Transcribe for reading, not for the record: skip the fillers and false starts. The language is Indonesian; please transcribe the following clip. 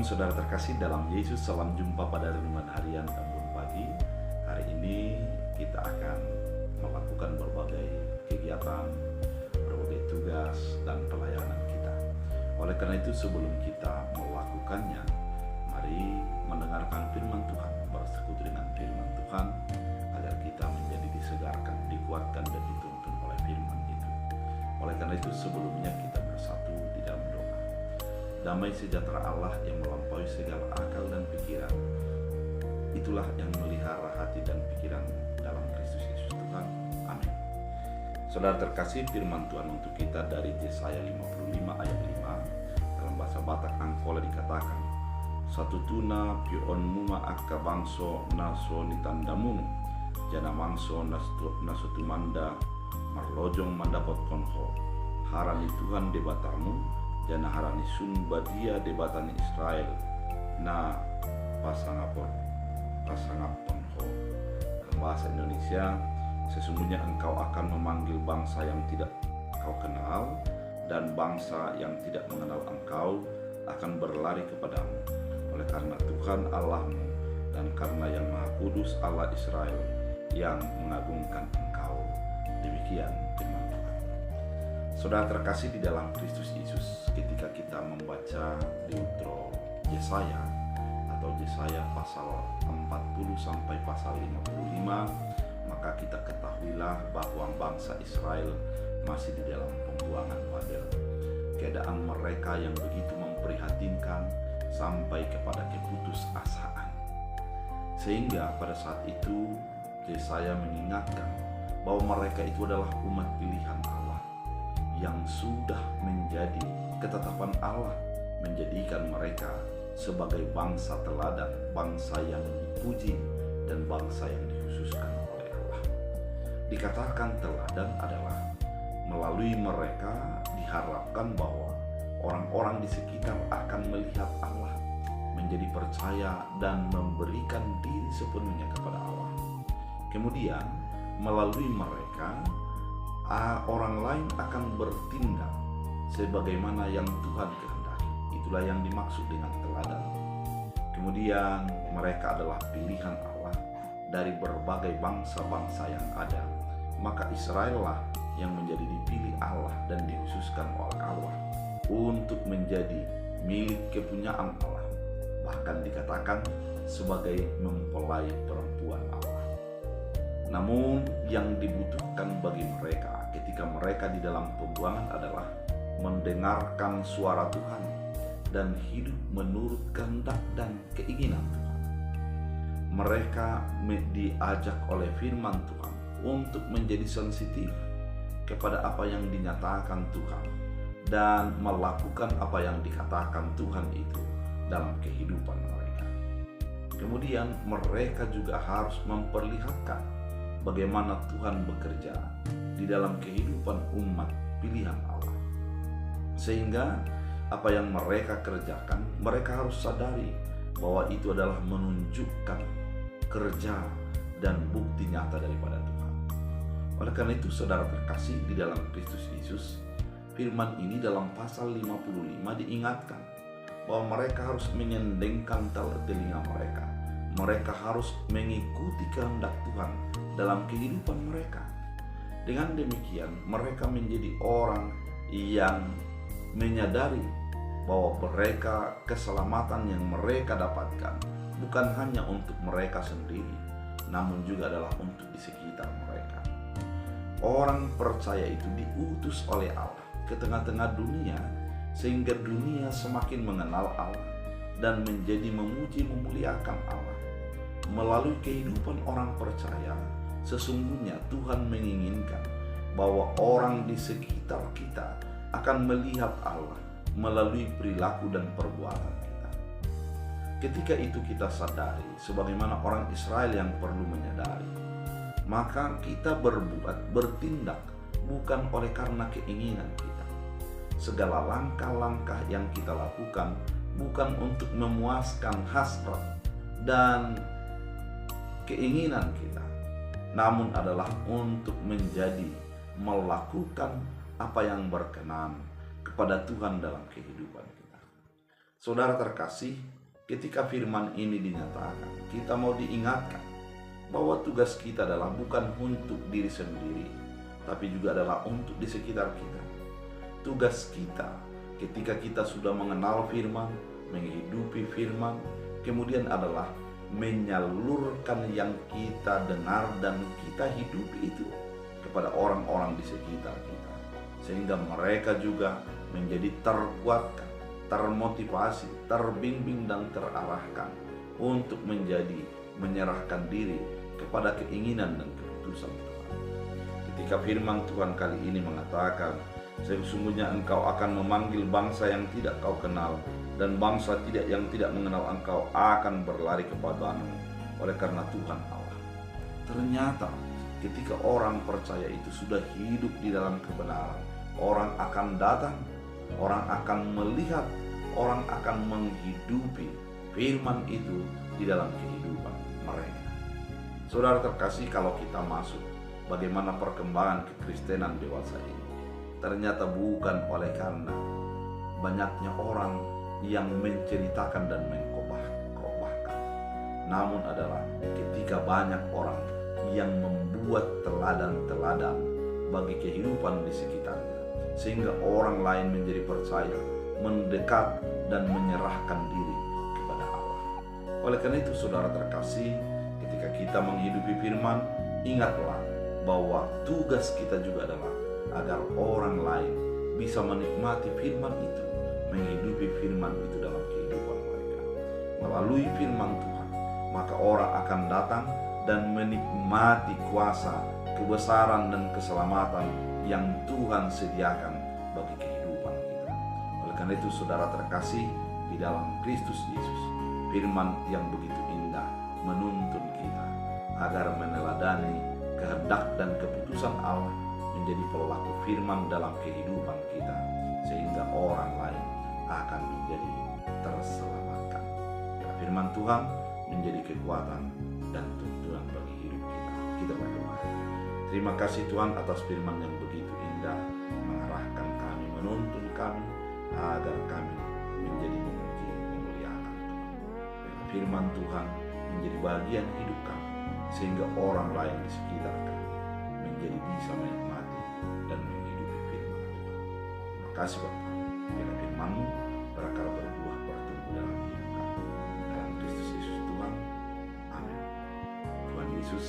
Shalom saudara terkasih dalam Yesus, salam jumpa pada renungan harian Embun Pagi. Hari ini kita akan melakukan berbagai kegiatan, berbagai tugas dan pelayanan kita. Oleh karena itu sebelum kita melakukannya, mari mendengarkan firman Tuhan, bersekutu dengan firman Tuhan agar kita menjadi disegarkan, dikuatkan dan dituntun oleh firman itu. Oleh karena itu sebelumnya kita bersatu di dalam doa. Damai sejahtera Allah yang melampaui segala akal dan pikiran, itulah yang melihara hati dan pikiran dalam Kristus Yesus Tuhan. Amin. Saudara terkasih, firman Tuhan untuk kita dari Yesaya 55 ayat 5 dalam bahasa Batak Angkola dikatakan, satu tuna pion muma akka bangso naso nitandamunu jana mangso naso tumanda marlojong mandapot konho harani Tuhan debatamu jana harani sun badia debatani Israel na pasangapon ho. Dalam bahasa Indonesia, sesungguhnya engkau akan memanggil bangsa yang tidak kau kenal, dan bangsa yang tidak mengenal engkau akan berlari kepadamu, oleh karena Tuhan Allahmu dan karena yang Maha Kudus Allah Israel yang mengagungkan engkau. Demikian firman Tuhan. Saudara terkasih di dalam Kristus Yesus, ketika kita membaca Deutero Yesaya atau Yesaya pasal 40 sampai pasal 55, maka kita ketahuilah bahwa bangsa Israel masih di dalam pembuangan Babel. Keadaan mereka yang begitu memprihatinkan sampai kepada keputusasaan. Sehingga pada saat itu Yesaya mengingatkan bahwa mereka itu adalah umat pilihan Allah yang sudah menjadi ketetapan Allah menjadikan mereka sebagai bangsa teladan, bangsa yang dipuji dan bangsa yang dikhususkan oleh Allah. Dikatakan teladan adalah melalui mereka diharapkan bahwa orang-orang di sekitar akan melihat Allah, menjadi percaya dan memberikan diri sepenuhnya kepada Allah. Kemudian melalui mereka orang lain akan bertindak sebagaimana yang Tuhan kehendaki. Itulah yang dimaksud dengan teladan. Kemudian mereka adalah pilihan Allah dari berbagai bangsa-bangsa yang ada. Maka Israel lah yang menjadi dipilih Allah dan dikhususkan oleh Allah untuk menjadi milik kepunyaan Allah. Bahkan dikatakan sebagai mempelai perempuan Allah. Namun yang dibutuhkan bagi mereka ketika mereka di dalam pembuangan adalah mendengarkan suara Tuhan dan hidup menurut kehendak dan keinginan Tuhan. Mereka diajak oleh firman Tuhan untuk menjadi sensitif kepada apa yang dinyatakan Tuhan dan melakukan apa yang dikatakan Tuhan itu dalam kehidupan mereka. Kemudian mereka juga harus memperlihatkan bagaimana Tuhan bekerja di dalam kehidupan umat pilihan Allah. Sehingga apa yang mereka kerjakan, mereka harus sadari bahwa itu adalah menunjukkan kerja dan bukti nyata daripada Tuhan. Oleh karena itu saudara terkasih di dalam Kristus Yesus, firman ini dalam pasal 55 diingatkan bahwa mereka harus menyendengkan telinga mereka. Mereka harus mengikuti kehendak Tuhan dalam kehidupan mereka. Dengan demikian mereka menjadi orang yang menyadari bahwa mereka keselamatan yang mereka dapatkan bukan hanya untuk mereka sendiri, namun juga adalah untuk di sekitar mereka. Orang percaya itu diutus oleh Allah ke tengah-tengah dunia sehingga dunia semakin mengenal Allah dan menjadi memuji memuliakan Allah. Melalui kehidupan orang percaya, sesungguhnya Tuhan menginginkan bahwa orang di sekitar kita akan melihat Allah melalui perilaku dan perbuatan kita. Ketika itu kita sadari, sebagaimana orang Israel yang perlu menyadari, maka kita bertindak bukan oleh karena keinginan kita. Segala langkah-langkah yang kita lakukan bukan untuk memuaskan hasrat dan keinginan kita, namun adalah untuk melakukan apa yang berkenan kepada Tuhan dalam kehidupan kita. Saudara terkasih, ketika firman ini dinyatakan, kita mau diingatkan bahwa tugas kita adalah bukan untuk diri sendiri, tapi juga adalah untuk di sekitar kita. Tugas kita ketika kita sudah mengenal firman, menghidupi firman, kemudian adalah menyalurkan yang kita dengar dan kita hidupi itu kepada orang-orang di sekitar kita, sehingga mereka juga menjadi terkuatkan, termotivasi, terbimbing dan terarahkan untuk menyerahkan diri kepada keinginan dan keputusan Tuhan. Ketika firman Tuhan kali ini mengatakan, sesungguhnya engkau akan memanggil bangsa yang tidak kau kenal, dan bangsa yang tidak mengenal engkau akan berlari kepadamu oleh karena Tuhan Allah. Ternyata ketika orang percaya itu sudah hidup di dalam kebenaran, orang akan datang, orang akan melihat, orang akan menghidupi firman itu di dalam kehidupan mereka. Saudara terkasih, kalau kita masuk bagaimana perkembangan kekristenan dewasa ini, ternyata bukan oleh karena banyaknya orang yang menceritakan dan mengkobahkan, namun adalah ketika banyak orang yang membuat teladan-teladan bagi kehidupan di sekitarnya, sehingga orang lain menjadi percaya, mendekat dan menyerahkan diri kepada Allah. Oleh karena itu, saudara terkasih, ketika kita menghidupi firman, ingatlah bahwa tugas kita juga adalah agar orang lain bisa menikmati firman itu, menghidupi firman itu dalam kehidupan mereka. Melalui firman Tuhan, maka orang akan datang dan menikmati kuasa, kebesaran dan keselamatan yang Tuhan sediakan bagi kehidupan kita. Oleh karena itu, saudara terkasih di dalam Kristus Yesus, firman yang begitu indah menuntun kita agar meneladani kehendak dan keputusan Allah, menjadi pelaku firman dalam kehidupan kita, sehingga orang lain akan menjadi terselamatkan. Karena firman Tuhan menjadi kekuatan dan tuntunan bagi hidup kita. Kita berdoa. Terima kasih Tuhan atas firman yang begitu indah, mengarahkan kami, menuntun kami agar kami menjadi memuji, memuliakan Tuhan. Dengan firman Tuhan menjadi bagian hidup kami, sehingga orang lain di sekitar kami menjadi bisa menikmati dan menghidupi firman Tuhan. Terima kasih Bapak, bila firman-Mu berakar berbuah bertumbuh dalam hidup kami. Dalam Kristus Yesus Tuhan. Amin. Tuhan Yesus